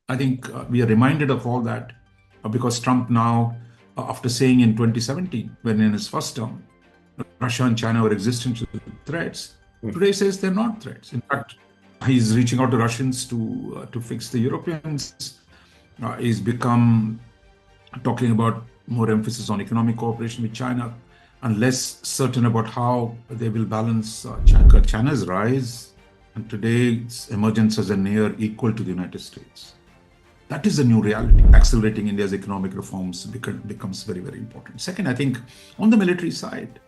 I think we are reminded of all that because Trump now, after saying in 2017, when in his first term, Russia and China were existential threats, today says they're not threats. In fact, he's reaching out to Russians to fix the Europeans. He's become talking about more emphasis on economic cooperation with China and less certain about how they will balance China's rise and today's emergence as a near equal to the United States. That is the new reality. Accelerating India's economic reforms becomes very, very important. Second, I think on the military side,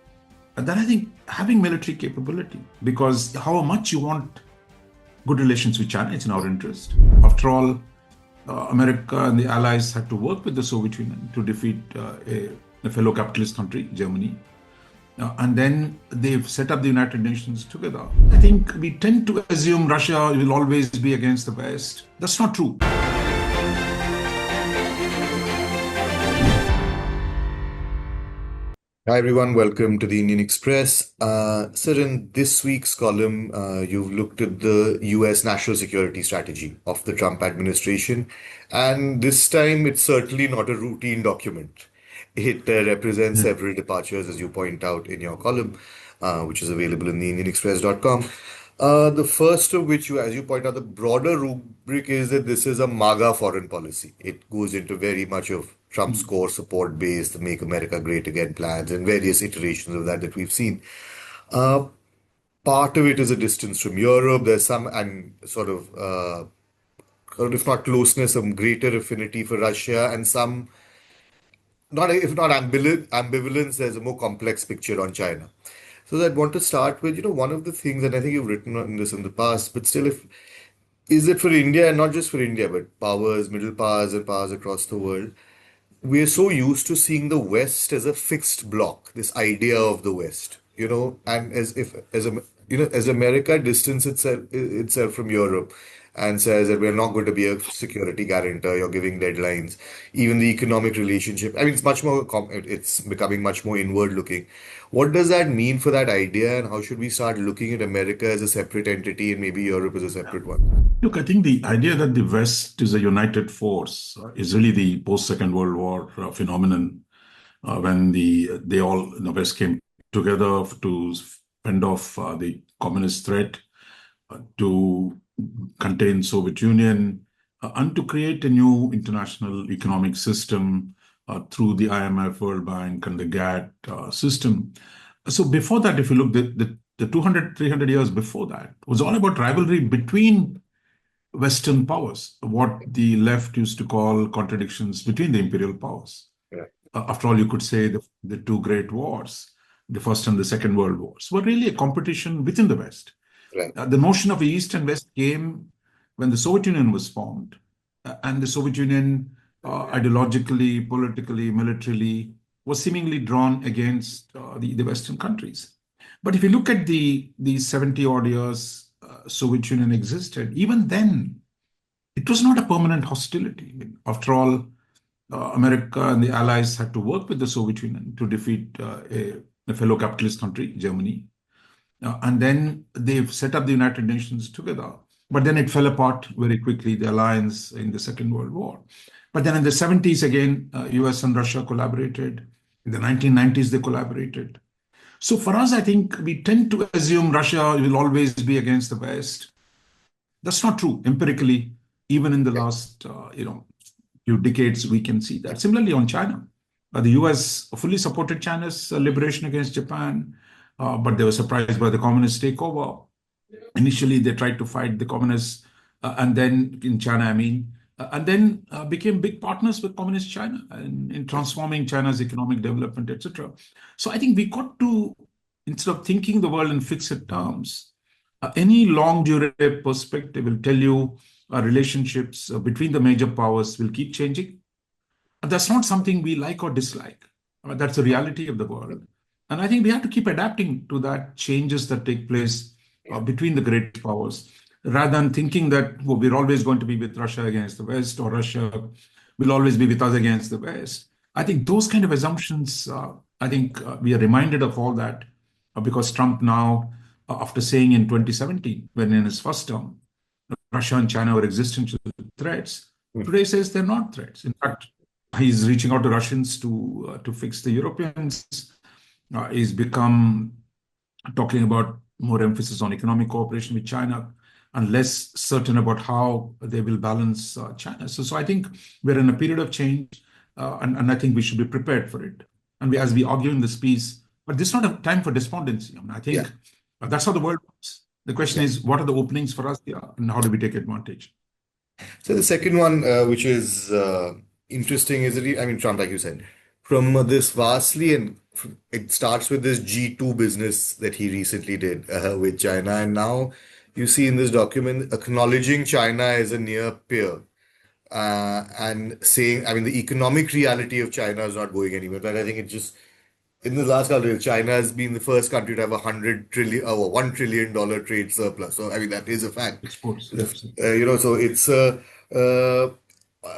then I think having military capability, because how much you want good relations with China, it's in our interest. After all, America and the Allies had to work with the Soviet Union to defeat a fellow capitalist country, Germany. And then they've set up the United Nations together. I think we tend to assume Russia will always be against the West. That's not true. Hi everyone, welcome to the Indian Express. Sir, in this week's column, you've looked at the US national security strategy of the Trump administration, and this time it's certainly not a routine document. It represents Yeah. several departures, as you point out in your column, which is available in the IndianExpress.com. The first of which, as you point out, the broader rubric is that this is a MAGA foreign policy. It goes into very much of Trump's core support base, the Make America Great Again plans, and various iterations of that we've seen. Uh, Part of it is a distance from Europe. There's some and sort of, if not closeness, some greater affinity for Russia, and some, not if not ambivalence, there's a more complex picture on China. So I want to start with, one of the things, and I think you've written on this in the past, but still, if is it for India, and not just for India, but powers, middle powers, and powers across the world? We're so used to seeing the West as a fixed block, this idea of the West, and as if as America distances itself from Europe and says that we're not going to be a security guarantor, you're giving deadlines, even the economic relationship. I mean, it's much more it's becoming much more inward looking. What does that mean for that idea, and how should we start looking at America as a separate entity and maybe Europe as a separate one? Look, I think the idea that the West is a united force is really the post-Second World War phenomenon when they all, West came together to fend off the communist threat, to contain Soviet Union, and to create a new international economic system through the IMF, World Bank, and the GATT system. So before that, if you look, the 200, 300 years before that was all about rivalry between Western powers, what the left used to call contradictions between the imperial powers. Yeah. After all, you could say the two great wars, the First and the Second World Wars, were really a competition within the West. Right. The notion of East and West came when the Soviet Union was formed, and the Soviet Union, ideologically, politically, militarily, was seemingly drawn against the Western countries. But if you look at the 70 odd years Soviet Union existed, even then, it was not a permanent hostility. After all, America and the Allies had to work with the Soviet Union to defeat a fellow capitalist country, Germany. And then they've set up the United Nations together. But then it fell apart very quickly, the alliance in the Second World War. But then in the 70s, again, US and Russia collaborated. In the 1990s, they collaborated. So for us, I think we tend to assume Russia will always be against the West. That's not true. Empirically, even in the last few decades, we can see that. Similarly, on China, the US fully supported China's liberation against Japan, but they were surprised by the communist takeover. Initially, they tried to fight the communists, and then in China, and then became big partners with communist China in transforming China's economic development, etc. So I think we got to, instead of thinking the world in fixed terms, any long durable perspective will tell you relationships between the major powers will keep changing. And that's not something we like or dislike. That's the reality of the world. And I think we have to keep adapting to that changes that take place between the great powers, rather than thinking that we're always going to be with Russia against the West, or Russia will always be with us against the West. I think those kind of assumptions, I think we are reminded of all that because Trump now, after saying in 2017, when in his first term, Russia and China were existential threats, Today says they're not threats. In fact, he's reaching out to Russians to fix the Europeans. He's become talking about more emphasis on economic cooperation with China and less certain about how they will balance China. So I think we're in a period of change, and I think we should be prepared for it. And as we argue in this piece, but this is not a time for despondency. I mean, I Yeah, think that's how the world works. The question yeah. is, what are the openings for us here, and how do we take advantage? So the second one, which is interesting, is that I mean, Trump, like you said, from this vastly, and it starts with this G2 business that he recently did with China, and now you see in this document acknowledging China as a near peer, and saying, I mean, the economic reality of China is not going anywhere. But I think it just in the last couple of years, China has been the first country to have $100 trillion trade surplus. So I mean that is a fact. Exports, absolutely. So it's uh,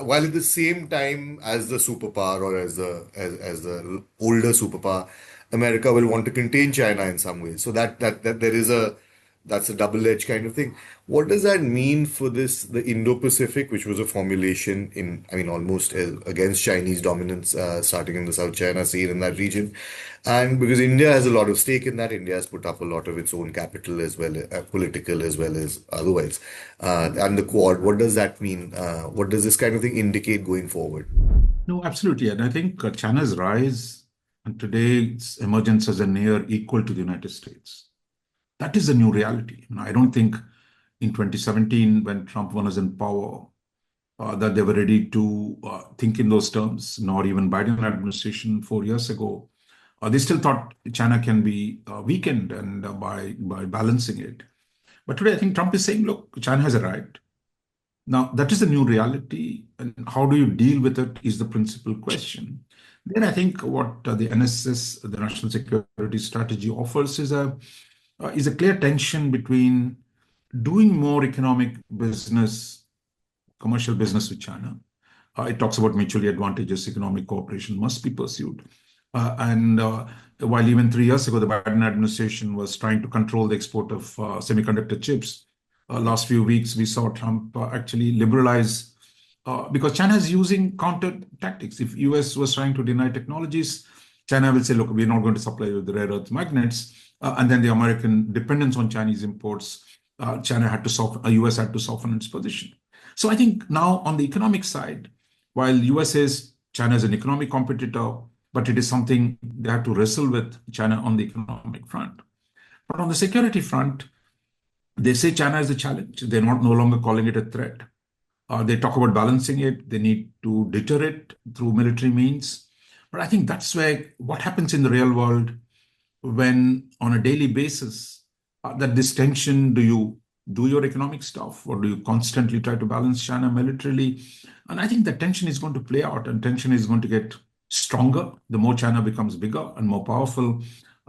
while at the same time as the superpower or as the older superpower, America will want to contain China in some ways. So that there is a that's a double-edged kind of thing. What does that mean for the Indo-Pacific, which was a formulation in, I mean, almost against Chinese dominance, starting in the South China Sea in that region, and because India has a lot of stake in that, India has put up a lot of its own capital as well, political as well as otherwise, and the Quad. What does that mean? What does this kind of thing indicate going forward? No, absolutely. And I think China's rise and today's emergence as a near equal to the United States. That is a new reality. And I don't think in 2017, when Trump was in power, that they were ready to think in those terms, nor even Biden administration 4 years ago. They still thought China can be weakened and by balancing it. But today, I think Trump is saying, look, China has arrived. Now, that is the new reality, and how do you deal with it is the principal question. Then I think what the NSS, the National Security Strategy, offers is a clear tension between doing more economic business, commercial business with China. It talks about mutually advantageous economic cooperation must be pursued. And while even 3 years ago, the Biden administration was trying to control the export of semiconductor chips, last few weeks we saw Trump actually liberalize because China is using counter tactics. If US was trying to deny technologies, China will say, look, we're not going to supply you the rare earth magnets. And then the American dependence on Chinese imports, China had to soften, US had to soften its position. So I think now on the economic side, while US says China is an economic competitor, but it is something they have to wrestle with China on the economic front. But on the security front, they say China is a challenge. They're not no longer calling it a threat. They talk about balancing it. They need to deter it through military means. But I think that's where what happens in the real world when on a daily basis, that this tension, do you do your economic stuff or do you constantly try to balance China militarily? And I think the tension is going to play out and tension is going to get stronger. The more China becomes bigger and more powerful,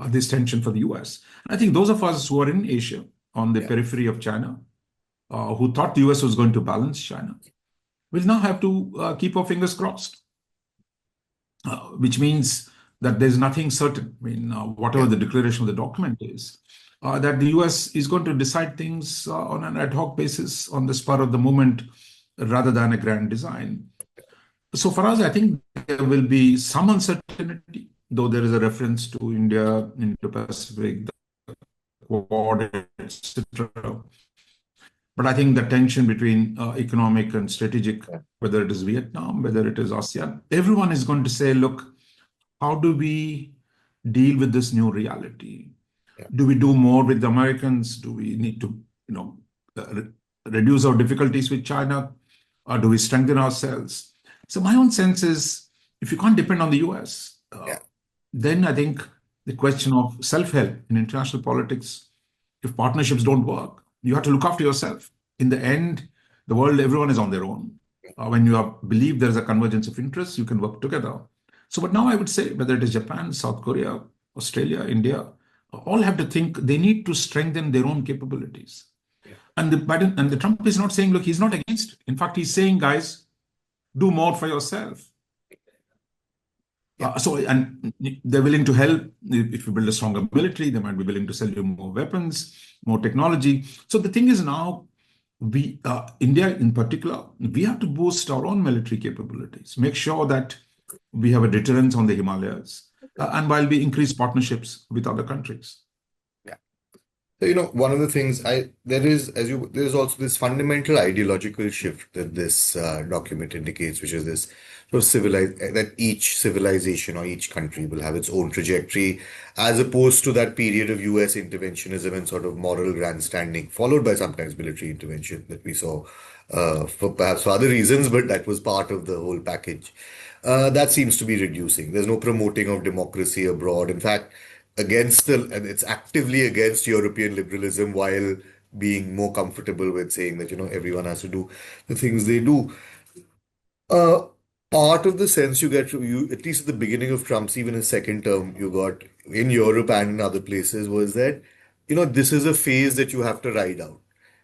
this tension for the US. And I think those of us who are in Asia on the Yeah, periphery of China, who thought the US was going to balance China, will now have to keep our fingers crossed, which means that there's nothing certain. I mean, whatever yeah, the declaration of the document is, that the US is going to decide things on an ad hoc basis on the spur of the moment rather than a grand design. So for us, I think there will be some uncertainty, though there is a reference to India, Indo-Pacific, the Quad, etc. But I think the tension between economic and strategic, yeah, whether it is Vietnam, whether it is ASEAN, everyone is going to say, look, how do we deal with this new reality? yeah, Do we do more with the Americans? Do we need to, reduce our difficulties with China, or do we strengthen ourselves? So my own sense is, if you can't depend on the US, yeah, then I think the question of self-help in international politics, if partnerships don't work, you have to look after yourself. In the end, the world, everyone is on their own. When you believe there is a convergence of interests, you can work together. So, but now I would say whether it is Japan, South Korea, Australia, India, all have to think they need to strengthen their own capabilities. yeah, And the Biden and the Trump is not saying, look, he's not against it. In fact, he's saying, guys, do more for yourself. yeah, And they're willing to help. If you build a stronger military, they might be willing to sell you more weapons, more technology. So the thing is now, India in particular, we have to boost our own military capabilities, make sure that we have a deterrence on the Himalayas, and while we increase partnerships with other countries. Yeah. So, one of the things there is also this fundamental ideological shift that this document indicates, which is this sort of that each civilization or each country will have its own trajectory, as opposed to that period of US interventionism and sort of moral grandstanding, followed by sometimes military intervention that we saw for perhaps for other reasons, but that was part of the whole package. That seems to be reducing. There's no promoting of democracy abroad. In fact, and it's actively against European liberalism while being more comfortable with saying that, everyone has to do the things they do. Uh, Part of the sense you get from you, at least at the beginning of Trump's, even his second term, you got in Europe and in other places, was that, this is a phase that you have to ride out.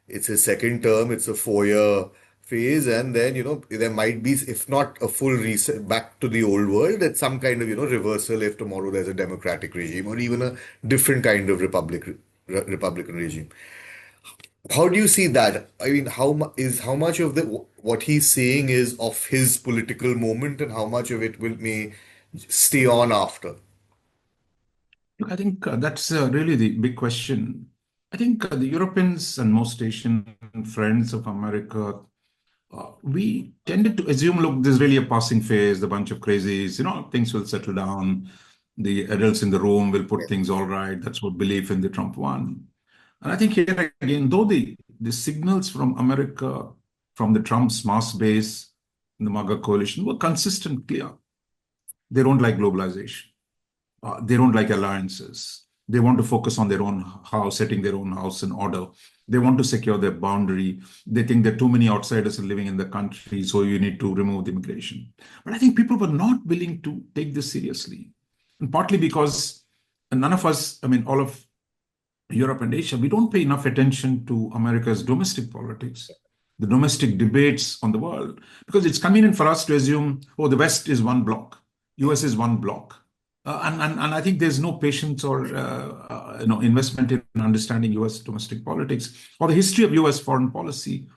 It's his second term, it's a 4 year phase, and then, there might be, if not a full reset back to the old world, it's some kind of, reversal if tomorrow there's a democratic regime or even a different kind of Republican regime. How do you see that? I mean, how much of what he's saying is of his political moment, and how much of it will may stay on after? Look, I think that's really the big question. I think the Europeans and most Asian friends of America, we tended to assume, look, this is really a passing phase, the bunch of crazies, things will settle down. The adults in the room will put things all right. That's what belief in the Trump won. And I think here again, though the signals from America, from the Trump's mass base in the MAGA coalition were consistent, clear. They don't like globalization. They don't like alliances. They want to focus on their own house, setting their own house in order. They want to secure their boundary. They think there are too many outsiders living in the country, so you need to remove the immigration. But I think people were not willing to take this seriously. And partly because none of us, I mean, all of Europe and Asia, we don't pay enough attention to America's domestic politics, the domestic debates on the world, because it's convenient for us to assume, oh, the West is one bloc, US is one bloc. And I think there's no patience or investment in understanding US domestic politics or the history of US foreign policy,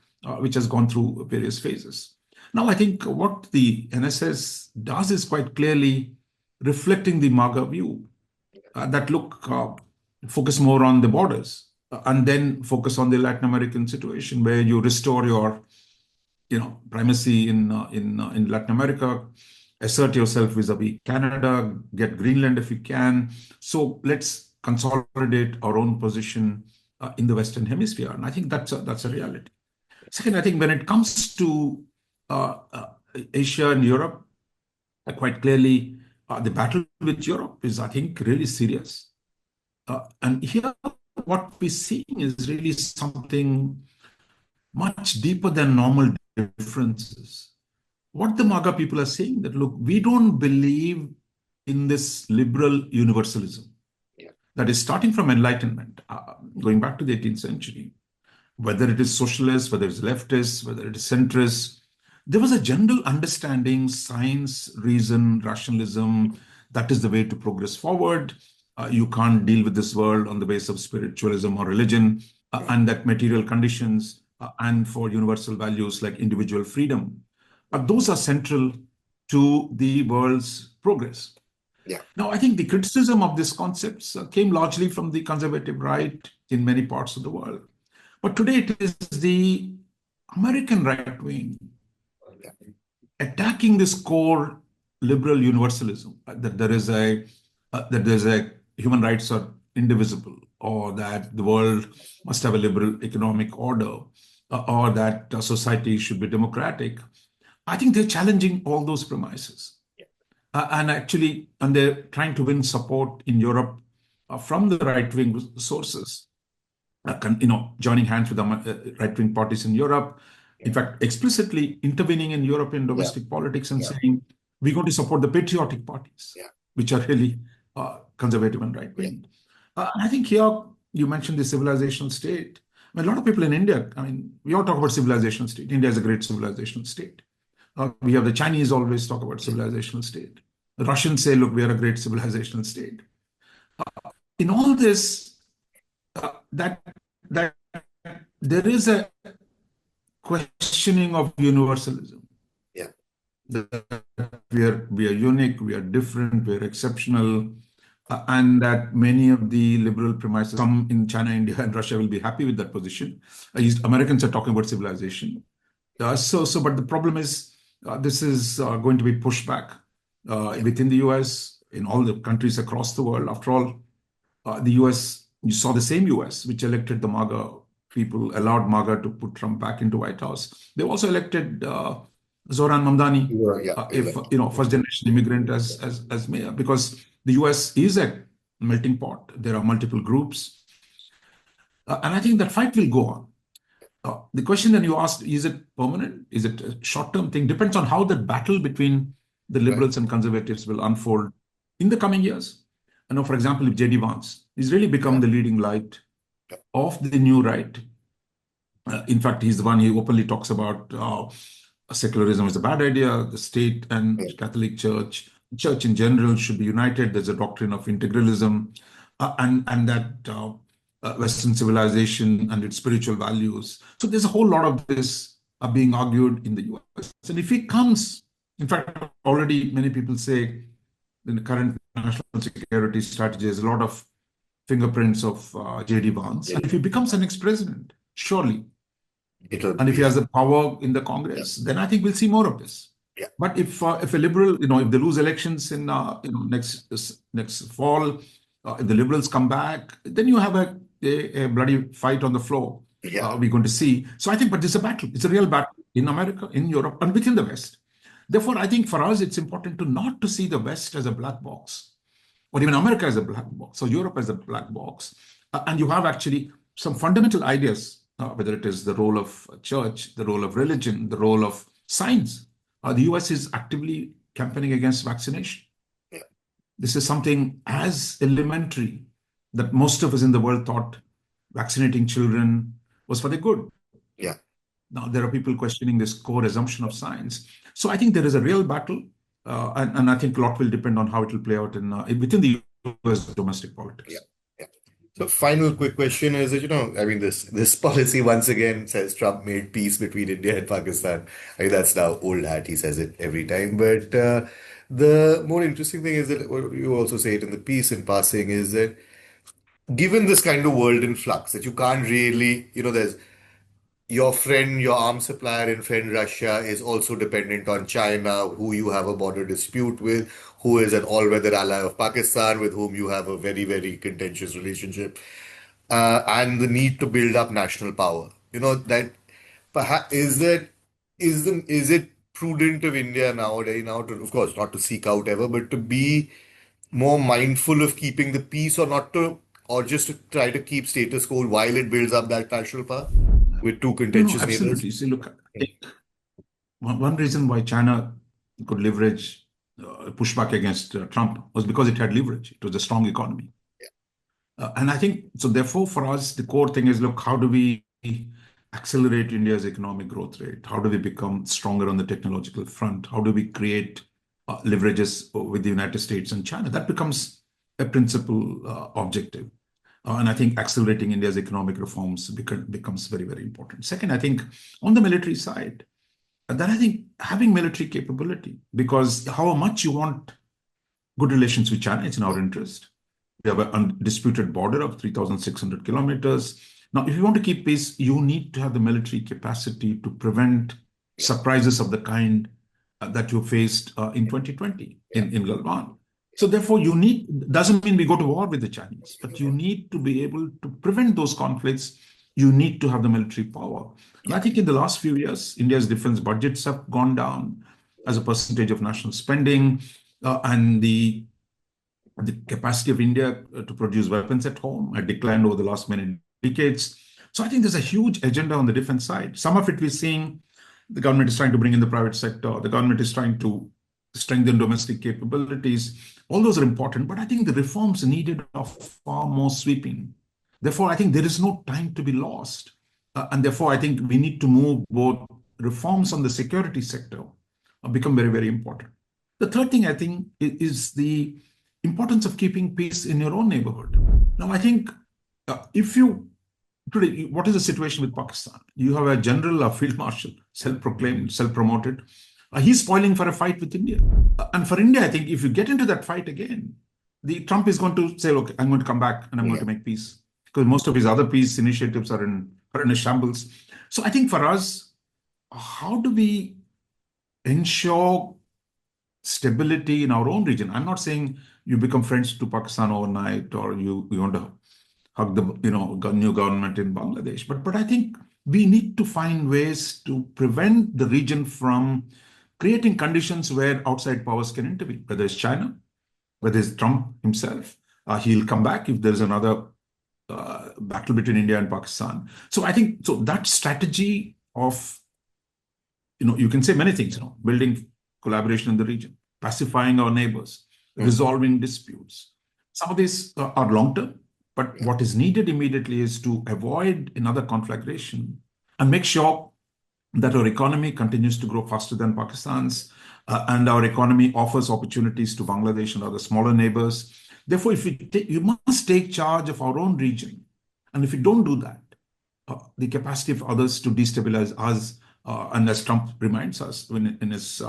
which has gone through various phases. Now, I think what the NSS does is quite clearly reflecting the MAGA view that look focus more on the borders and then focus on the Latin American situation where you restore your primacy in Latin America, assert yourself vis-a-vis Canada, get Greenland if you can. So let's consolidate our own position in the Western Hemisphere, and I think that's a reality. Second, I think when it comes to uh, uh, Asia and Europe, quite clearly the battle with Europe is, I think, really serious. And here, what we're seeing is really something much deeper than normal differences. What the MAGA people are saying that, look, we don't believe in this liberal universalism that is starting from Enlightenment, going back to the 18th century, whether it is socialist, whether it's leftist, whether it is centrist. There was a general understanding, science, reason, rationalism, that is the way to progress forward. You can't deal with this world on the basis of spiritualism or religion, and that material conditions and for universal values like individual freedom, those are central to the world's progress. Yeah. Now, I think the criticism of these concepts came largely from the conservative right in many parts of the world. But today it is the American right wing attacking this core liberal universalism that there's a human rights are indivisible, or that the world must have a liberal economic order, or that society should be democratic. I think they're challenging all those premises. And they're trying to win support in Europe from the right wing sources, joining hands with the right wing parties in Europe. In fact, explicitly intervening in European Yeah. domestic politics and Yeah. saying, we're going to support the patriotic parties, Yeah. which are really conservative and right Yeah. wing. And I think here you mentioned the civilizational state. I mean, a lot of people in India, I mean, we all talk about civilizational state. India is a great civilizational state. We have the Chinese always talk about civilizational state. The Russians say, look, we are a great civilizational state. In all this, that there is a questioning of universalism. Yeah. That we are unique, we are different, we are exceptional, and that many of the liberal premises, some in China, India, and Russia will be happy with that position. East Americans are talking about civilization. But the problem is, this is going to be pushed back within the US, in all the countries across the world. After all, the US, you saw the same US which elected the MAGA people, allowed MAGA to put Trump back into White House. They also elected Zoran Mamdani, Yeah, if exactly. first generation immigrant as mayor, because the US is a melting pot. There are multiple groups, and I think that fight will go on. The question that you asked, is it permanent? Is it a short-term thing? Depends on how the battle between the Right. liberals and conservatives will unfold in the coming years. For example, if J.D. Vance has really become the leading light of the new right. In fact, he's the one who openly talks about secularism is a bad idea. The state and Catholic Church in general should be united. There's a doctrine of integralism, and that Western civilization and its spiritual values. So there's a whole lot of this being argued in the US. And if he comes, in fact, already many people say in the current national security strategy, there's a lot of fingerprints of J.D. Vance. And if he becomes the next president, surely, and if he has the power in the Congress, then I think we'll see more of this. Yeah. But if a liberal, if they lose elections in next fall, if the liberals come back, then you have a bloody fight on the floor. We're going to see. So I think, but it's a battle. It's a real battle in America, in Europe, and within the West. Therefore, I think for us, it's important to not to see the West as a black box, or even America as a black box, or Europe as a black box. And you have actually some fundamental ideas, whether it is the role of church, the role of religion, the role of science. The US is actively campaigning against vaccination. This is something as elementary that most of us in the world thought vaccinating children was for the good. Now, there are people questioning this core assumption of science. So I think there is a real battle, and I think a lot will depend on how it will play out within the US domestic politics. So final quick question is that, I mean, this policy once again says Trump made peace between India and Pakistan. I mean, that's now old hat. He says it every time. But the more interesting thing is that, what you also say it in the piece in passing, is that given this kind of world in flux, that you can't really, there's your friend, your arms supplier and friend Russia is also dependent on China, who you have a border dispute with, who is an all-weather ally of Pakistan, with whom you have a very, very contentious relationship, and the need to build up national power. That perhaps is it prudent of India nowadays now to, of course, not to seek out ever, but to be more mindful of keeping the peace, or not to, or just to try to keep status quo while it builds up that national power with two contentious neighbors? Absolutely. See, look, one reason why China could leverage pushback against Trump was because it had leverage. It was a strong economy. And I think, so therefore, for us, the core thing is, look, how do we accelerate India's economic growth rate? How do we become stronger on the technological front? How do we create leverages with the United States and China? That becomes a principal objective. And I think accelerating India's economic reforms becomes very, very important. Second, I think on the military side, then I think having military capability, because how much you want good relations with China, it's in our interest. We have an undisputed border of 3,600 kilometers. Now, if you want to keep peace, you need to have the military capacity to prevent surprises of the kind that you faced in 2020 in Galwan. So therefore, doesn't mean we go to war with the Chinese, but you need to be able to prevent those conflicts. You need to have the military power. And I think in the last few years, India's defense budgets have gone down as a percentage of national spending, and the capacity of India to produce weapons at home had declined over the last many decades. So I think there's a huge agenda on the defense side. Some of it we're seeing the government is trying to bring in the private sector. The government is trying to strengthen domestic capabilities. All those are important, but I think the reforms needed are far more sweeping. Therefore, I think there is no time to be lost. And therefore, I think we need to move both reforms on the security sector become very, very important. The third thing I think is the importance of keeping peace in your own neighborhood. Now, I think if you today, what is the situation with Pakistan? You have a general, a field marshal, self-proclaimed, self-promoted. He's spoiling for a fight with India. And for India, I think if you get into that fight again, the Trump is going to say, "Look, I'm going to come back and I'm going Yeah. to make peace," because most of his other peace initiatives are in a shambles. So I think for us, how do we ensure stability in our own region? I'm not saying you become friends to Pakistan overnight, or you want to hug the new government in Bangladesh. But I think we need to find ways to prevent the region from creating conditions where outside powers can intervene, whether it's China, whether it's Trump himself. He'll come back if there's another battle between India and Pakistan. So I think so that strategy of you can say many things, building collaboration in the region, pacifying our neighbors, Mm. resolving disputes. Some of these are long term, but Yeah. what is needed immediately is to avoid another conflagration and make sure that our economy continues to grow faster than Pakistan's, and our economy offers opportunities to Bangladesh and other smaller neighbors. Therefore, if we must take charge of our own region, and if we don't do that, the capacity of others to destabilize us, and as Trump reminds us when in his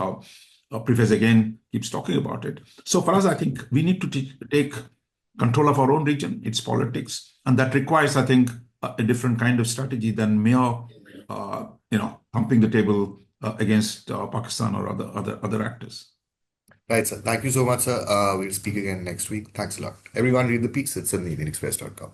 preface again keeps talking about it. So for us, I think we need to take control of our own region, its politics, and that requires, I think, a different kind of strategy than mere, thumping the table against Pakistan or other actors. Right, sir. Thank you so much, sir. We'll speak again next week. Thanks a lot. Everyone read the piece. It's on the IndianExpress.com.